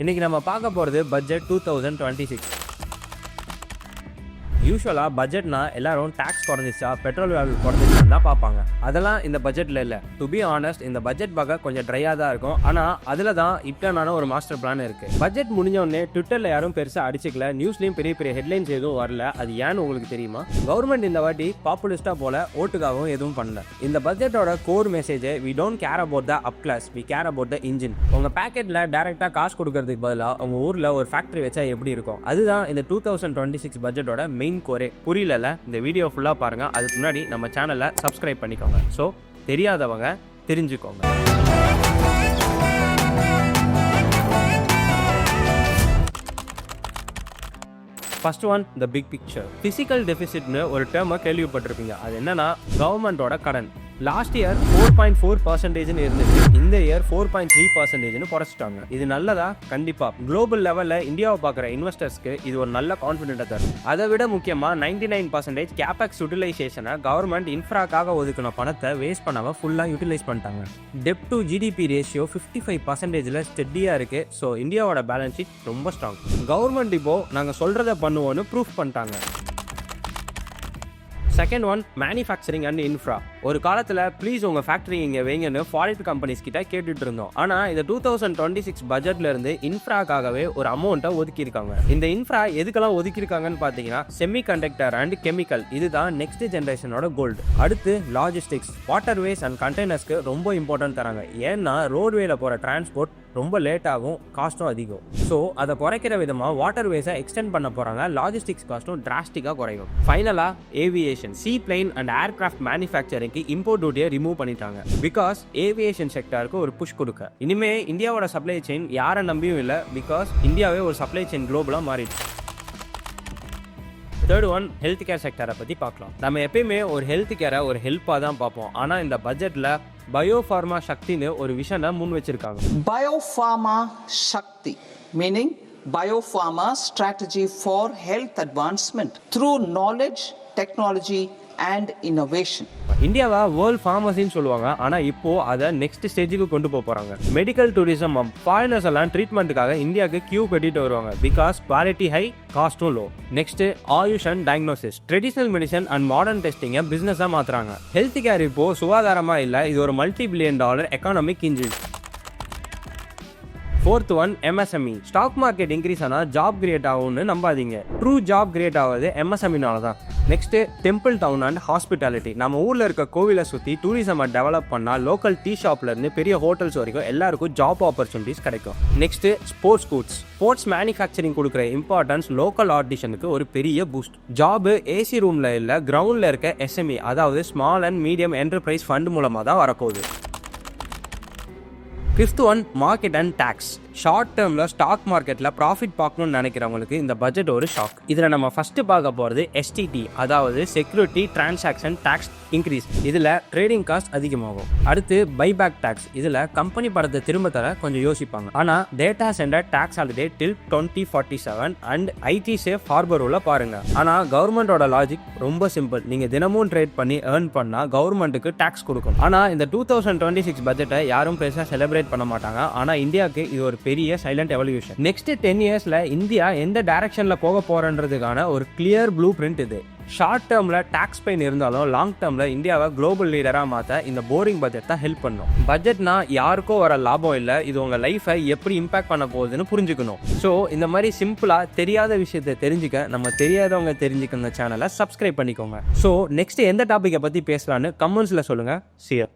இன்னைக்கு நம்ம பார்க்க போகிறது பட்ஜெட் 2026. யூஸ்வலாக பட்ஜெட்னா எல்லாரும் டேக்ஸ் குறைஞ்சிச்சா, பெட்ரோல் வேல்யூ குறைஞ்சிச்சான்னு தான் பார்ப்பாங்க. அதெல்லாம் இந்த பட்ஜெட்டில் இல்லை. டு பி ஆனஸ்ட், இந்த பட்ஜெட் பார்க்க கொஞ்சம் ட்ரையாக தான் இருக்கும். ஆனால் அதில் தான் இப்டான ஒரு மாஸ்டர் பிளான் இருக்குது. பட்ஜெட் முடிஞ்சோடனே ட்விட்டரில் யாரும் பெருசாக அடிச்சிக்கல, நியூஸ்லேயும் பெரிய பெரிய ஹெட்லைன்ஸ் எதுவும் வரல. அது ஏன்னு உங்களுக்கு தெரியுமா? கவர்மெண்ட் இந்த வாட்டி பாப்புலிஸ்டாக போல ஓட்டுக்காகவும் எதுவும் பண்ணல. இந்த பட்ஜெட்டோட core message, we don't care about the up class, we care about the engine. உங்கள் பேக்கெட்டில் டேரெக்டாக காசு கொடுக்கறதுக்கு பதிலாக உங்கள் ஊரில் ஒரு ஃபேக்ட்ரி வச்சா எப்படி இருக்கும்? அதுதான் இந்த 2026 பட்ஜெட்டோட மெயின் கோரே. புரியல? இந்த வீடியோ ஃபுல்லா பாருங்க. அதுக்கு முன்னாடி நம்ம சேனலை சப்ஸ்கிரைப் பண்ணிக்கோங்க. ஸோ தெரியாதவங்க தெரிஞ்சுக்கோங்க. First one, the big picture. Physical டெபிசிட்னு ஒரு டேர்மை கேள்விப்பட்டிருப்பீங்க. அது என்னன்னா கவர்மெண்டோட கடன். லாஸ்ட் இயர் 4.4% இருந்துச்சு. இந்த இயர் 4.3% குறைச்சிட்டாங்க. இது நல்லதா? கண்டிப்பா. குளோபல் லெவலில் இந்தியாவை பார்க்குற இன்வெஸ்டர்ஸ்க்கு இது ஒரு நல்ல கான்ஃபிடென்ட்டை தரும். அதை விட முக்கியமாக 99% கேபெக்ஸ் யூட்டிலைசேஷனை கவர்மெண்ட் இன்ஃப்ராக்காக ஒதுக்கின பணத்தை வேஸ்ட் பண்ணாமல் ஃபுல்லாக யூட்டிலைஸ் பண்ணிட்டாங்க. டெப்ட் டு ஜிடிபி ரேஷியோ 55%ல ஸ்டெடியாக இருக்கு. ஸோ இந்தியாவோட பேலன்ஸ் ஷீட் ரொம்ப ஸ்ட்ராங். கவர்மெண்ட் இப்போ நாங்கள் சொல்றதை பண்ணுவோன்னு ப்ரூஃப் பண்ணிட்டாங்க. Second one, manufacturing and infra. ஒரு காலத்தில் ப்ளீஸ் உங்கள் ஃபேக்ட்ரி இங்கே வைங்கன்னு ஃபாரின் கம்பெனிஸ் கிட்ட கேட்டுட்டு இருந்தோம். ஆனால் இந்த 2026 பட்ஜெட்ல இருந்து இன்ஃப்ராக்காகவே ஒரு அமௌண்ட்டை ஒதுக்கியிருக்காங்க. இந்த இன்ஃப்ரா எதுக்கெல்லாம் ஒதுக்கியிருக்காங்கன்னு பார்த்தீங்கன்னா செமிகண்டக்டர் அண்ட் கெமிக்கல். இதுதான் நெக்ஸ்ட் ஜென்ரேஷனோட கோல்டு. அடுத்து லாஜிஸ்டிக்ஸ், வாட்டர்வேஸ் அண்ட் கண்டெய்னர்ஸ்க்கு ரொம்ப இம்பார்ட்டன்ட் தராங்க. ஏன்னா ரோட்வேல போகிற டிரான்ஸ்போர்ட் ரொம்ப லேட் ஆகும், காஸ்ட்டும் அதிகம். ஸோ அதை குறைக்கிற விதமாக வாட்டர்வேஸை எக்ஸ்டெண்ட் பண்ண போகிறாங்க. லாஜிஸ்டிக்ஸ் காஸ்ட்டும் டிராஸ்டிக்காக குறையும். ஃபைனலாக aviation, sea plane and aircraft மேனுஃபேக்சரிங்க்கு இம்போர்ட் டியூட்டியை ரிமூவ் பண்ணிட்டாங்க. பிகாஸ் ஏவியேஷன் செக்டருக்கு ஒரு புஷ் கொடுக்க. இனிமே இந்தியாவோட சப்ளை செயின் யாரை நம்பியும் இல்லை. பிகாஸ் இந்தியாவே ஒரு சப்ளை செயின் குளோபலாக மாறிடுச்சு. தேர்ட் ஒன், ஹெல்த் கேர் செக்டரை பற்றி பார்க்கலாம். நம்ம எப்பயுமே ஒரு ஹெல்த் கேரை ஒரு ஹெல்ப்பாக தான் பார்ப்போம். ஆனால் இந்த பட்ஜெட்டில் BioPharma Shaktiன்னு ஒரு விஷனை முன் வச்சிருக்காங்க. BioPharma Shakti, meaning BioPharma strategy for health advancement through knowledge, technology and innovation. இந்தியாவை வேர்ல்ட் ஃபார்மசின்னு சொல்லுவாங்க. ஆனால் இப்போ அதை நெக்ஸ்ட் ஸ்டேஜுக்கு கொண்டு போகிறாங்க. மெடிக்கல் டூரிசம், ஃபாரினர்ஸ் எல்லாம் ட்ரீட்மெண்ட்டுக்காக இந்தியாவுக்கு கியூ கட்டிட்டு வருவாங்க. பிகாஸ் குவாலிட்டி ஹை, காஸ்ட்டும் low. Next, Ayush and diagnosis. Traditional medicine and modern டெஸ்டிங்கை பிஸ்னஸாக மாற்றுறாங்க. ஹெல்த் கேர் இப்போ சுகாதாரமாக இல்லை, இது ஒரு $multi-billion economic engine. Fourth one, MSME. Stock market increase ஆனால் ஜாப் கிரியேட் ஆகும்னு நம்பாதீங்க. ட்ரூ ஜாப் கிரியேட் ஆகுது MSMEனால தான். Next, temple town and hospitality. நம்ம ஊரில் இருக்க கோவிலை சுற்றி டூரிசமை டெவலப் பண்ணால் லோக்கல் டீ ஷாப்லேருந்து பெரிய ஹோட்டல்ஸ் வரைக்கும் எல்லாருக்கும் ஜாப் ஆப்பர்ச்சுனிட்டிஸ் கிடைக்கும். Next, sports goods. Sports manufacturing கொடுக்குற இம்பார்ட்டன்ஸ் லோக்கல் ஆர்டிஷனுக்கு ஒரு பெரிய பூஸ்ட். ஜாப் ஏசி ரூமில் இல்லை, கிரவுண்டில் இருக்க SME, அதாவது small and medium enterprise fund மூலமாக தான் வரப்போகுது. Fifth one, market and tax. Short டேர்மில் ஸ்டாக் மார்க்கெட்டில் ப்ராஃபிட் பார்க்கணும்னு நினைக்கிறவங்களுக்கு இந்த பட்ஜெட் ஒரு ஷாக். இதில் நம்ம ஃபஸ்ட்டு பார்க்க போகிறது STT, அதாவது செக்யூரிட்டி டிரான்சாக்ஷன் டேக்ஸ் இன்க்ரீஸ். இதில் ட்ரேடிங் காஸ்ட் அதிகமாகும். அடுத்து பைபேக் டேக்ஸ். இதில் கம்பெனி படத்தை திரும்ப தர கொஞ்சம் யோசிப்பாங்க. ஆனால் data centre tax holiday till 2047 and IT safe harbour உள்ள பாருங்க. ஆனால் கவர்மெண்டோட லாஜிக் ரொம்ப சிம்பிள். நீங்கள் தினமும் ட்ரேட் பண்ணி ஏர்ன் பண்ணால் கவர்மெண்ட்டுக்கு டேக்ஸ் கொடுக்கணும். ஆனால் இந்த 2026 பட்ஜெட்டை யாரும் பெருசாக செலிப்ரேட் பண்ண மாட்டாங்க. ஆனால் இந்தியாவுக்கு இது ஒரு பெரிய சைலண்ட் எவல்யூஷன். நெக்ஸ்ட் 10 இயர்ஸ்ல இந்தியா எந்த டைரக்ஷன்ல போக போறன்றதுக்கான ஒரு கிளியர் ப்ளூ பிரிண்ட் இது. ஷார்ட் டேர்ம்ல டாக்ஸ் பெயின் இருந்தாலும் லாங் டேர்ம்ல இந்தியாவை குளோபல் லீடரா மாத்த இந்த போரிங் பட்ஜெட் தான் ஹெல்ப் பண்ணும். பட்ஜெட்னா யாருக்கோ வர லாபம் இல்லை, இது உங்க லைஃபை எப்படி இம்பாக்ட் பண்ண போகுதுன்னு புரிஞ்சுக்கணும். ஸோ இந்த மாதிரி சிம்பிளா தெரியாத விஷயத்தை தெரிஞ்சுக்க நம்ம தெரியாதவங்க தெரிஞ்சுக்க இந்த சேனலை சப்ஸ்கிரைப் பண்ணிக்கோங்க. ஸோ நெக்ஸ்ட் எந்த டாபிக்கை பத்தி பேசலான்னு கமெண்ட்ஸ்ல சொல்லுங்க. See you.